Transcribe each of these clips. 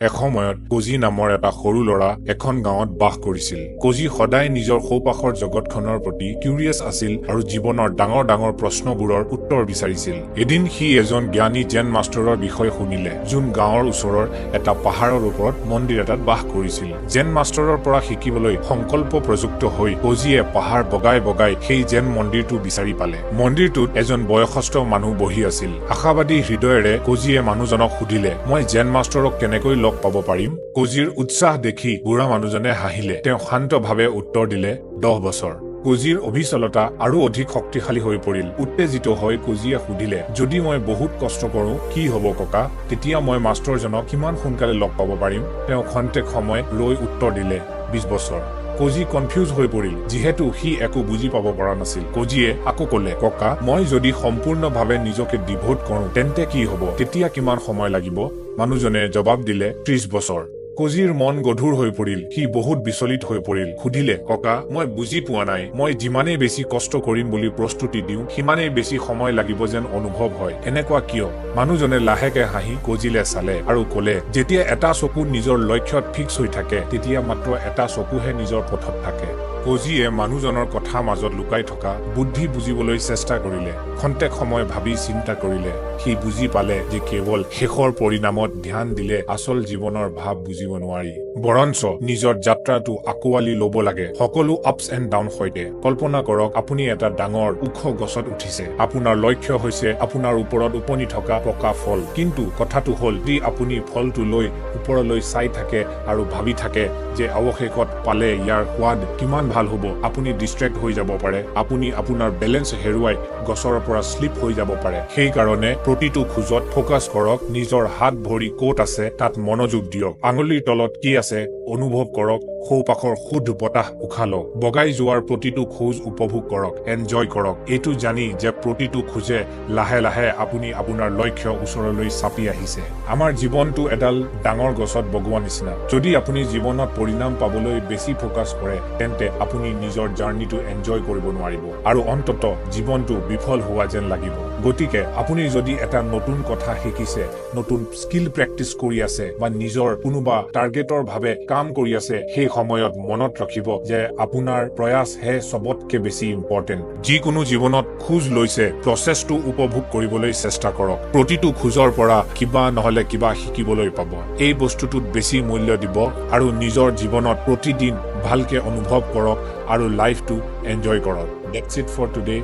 এসময়ত কজি নামৰ এটা সৰু ল'ৰা এখন গাঁৱত বাস কৰিছিল। কজি সদায় নিজৰ সৌপাশৰ জগতখনৰ প্ৰতি কিউৰিয়াছ আছিল আৰু জীৱনৰ ডাঙৰ ডাঙৰ প্ৰশ্নবোৰৰ উত্তৰ বিচাৰিছিল। এদিন সি এজন জ্ঞানী জেন মাষ্টৰৰ বিষয়ে শুনিলে, যোন গাঁৱৰ ওচৰৰ এটা পাহাৰৰ ওপৰত মন্দিৰ এটাত বাস কৰিছিল। জেন মাষ্টৰৰ পৰা শিকিবলৈ সংকল্প প্ৰযুক্ত হৈ কজিয়ে পাহাৰ বগাই বগাই সেই জেন মন্দিৰটো বিচাৰি পালে। মন্দিৰটোত এজন বয়সস্থ মানুহ বহি আছিল। আশাবাদী হৃদয়েৰে কজিয়ে মানুহজনক সুধিলে, মই জেন মাষ্টৰক কেনেকৈ লগ পাব পাৰিম? কজিৰ উৎসাহ দেখি বুঢ়া মানুহজনে হাঁহিলে। তেওঁ শান্তভাৱে উত্তৰ দিলে, 10 বছৰ। কজিৰ অবিচলতা আৰু অধিক শক্তিশালী হৈ পৰিল। উত্তেজিত হৈ কজিয়ে সুধিলে, যদি মই বহুত কষ্ট কৰো কি হব ককা? তেতিয়া মই মাষ্টৰজনক কিমান সোনকালে লগ পাব পাৰিম? তেওঁ ক্ষন্তেক সময় ৰৈ উত্তৰ দিলে, 20 বছৰ। কজি কনফিউজ হৈ পৰিল, যিহেতু সি একো বুজি পাব পৰা নাছিল। কজিয়ে আকৌ কলে, ককা মই যদি সম্পূৰ্ণভাৱে নিজকে ডিভোট কৰো তেন্তে কি হব? তেতিয়া কিমান সময় লাগিব? মানুহজনে জবাব দিলে, 30 বছৰ। কজিৰ মন গধুৰ হৈ পৰিল। সি বহুত বিচলিত হৈ পৰিল। সুধিলে, ককা মই বুজি পোৱা নাই। মই যিমানেই বেছি কষ্ট কৰিম বুলি প্ৰস্তুতি দিওঁ সিমানেই বেছি সময় লাগিব যেন অনুভৱ হয়। এনেকুৱা কিয়? মানুহজনে লাহেকে হাঁহি কজিলে চালে আৰু কলে, যেতিয়া এটা চকু নিজৰ লক্ষ্যত ফিক্স হৈ থাকে তেতিয়া মাত্ৰ এটা চকুহে নিজৰ পথত থাকে। কজিয়ে মানুহজনৰ কথা মাজত লুকাই থকা বুদ্ধি বুজিবলৈ চেষ্টা কৰিলে। ক্ষন্তেক সময় ভাবি চিন্তা কৰিলে। সি বুজি পালে যে কেৱল শেষৰ পৰিণামত ধ্যান দিলে আচল জীৱনৰ ভাৱ বুজিব নোৱাৰি। বৰঞ্চ নিজৰ যাত্ৰাটো আকোৱালি লব লাগে, সকলো আপছ এণ্ড ডাউন সৈতে। কল্পনা কৰক আপুনি এটা ডাঙৰ ওখ গছত উঠিছে। আপোনাৰ লক্ষ্য হৈছে আপোনাৰ ওপৰত উপনি থকা পকা ফল। কিন্তু কথাটো হল, যদি আপুনি ফলটো লৈ ওপৰলৈ চাই থাকে আৰু ভাবি থাকে যে অৱশেষত পালে ইয়াৰ সোৱাদ কিমান ভাল হব, আপুনি ডিষ্ট্ৰেক্ট হৈ যাব পাৰে। আপুনি আপোনাৰ বেলেঞ্চ হেৰুৱাই গছৰ পৰা শ্লিপ হৈ যাব পাৰে। সেইকাৰণে প্ৰতিটো খোজত ফোকাছ কৰক। নিজৰ হাত ভৰি ক'ত আছে তাত মনোযোগ দিয়ক। আঙুলিৰ তলত কি আছে অনুভৱ কৰক। সৌপাশৰ শুদ্ধ বতাহ উশাহ লওক। বগাই যোৱাৰ প্ৰতিটো খোজ উপভোগ কৰক, এনজয় কৰক। এইটো জানি যে প্ৰতিটো খোজে লাহে লাহে আপুনি আপোনাৰ লক্ষ্য ওচৰলৈ চাপি আহিছে। আমাৰ জীৱনটো এডাল ডাঙৰ গছত বগোৱা নিচিনা। যদি আপুনি জীৱনত পৰিণাম পাবলৈ বেছি ফোকাছ কৰে তেন্তে আপুনি নিজৰ জাৰ্নিটো এনজয় কৰিব নোৱাৰিব আৰু অন্তত জীৱনটো বিফল হোৱা যেন লাগিব। গতিকে আপুনি যদি এটা নতুন কথা শিকিছে, নতুন স্কিল প্ৰেক্টিচ কৰি আছে বা নিজৰ কোনোবা টাৰ্গেটৰ ভাৱে কাম কৰি আছে, সেই সময়ত মনত ৰাখিব যে আপোনাৰ প্ৰয়াসহে চবতকে বেছি ইম্পৰ্টেণ্ট। যিকোনো জীৱনত খোজ লৈছে, প্ৰচেছটো উপভোগ কৰিবলৈ চেষ্টা কৰক। প্ৰতিটো খোজৰ পৰা কিবা নহলে কিবা শিকিবলৈ পাব। এই বস্তুটোত বেছি মূল্য দিব আৰু নিজৰ জীৱনত প্ৰতিদিন ভালকে অনুভৱ কৰক আৰু লাইফটো এনজয় কৰক। That's it for today.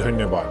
ধন্যবাদ।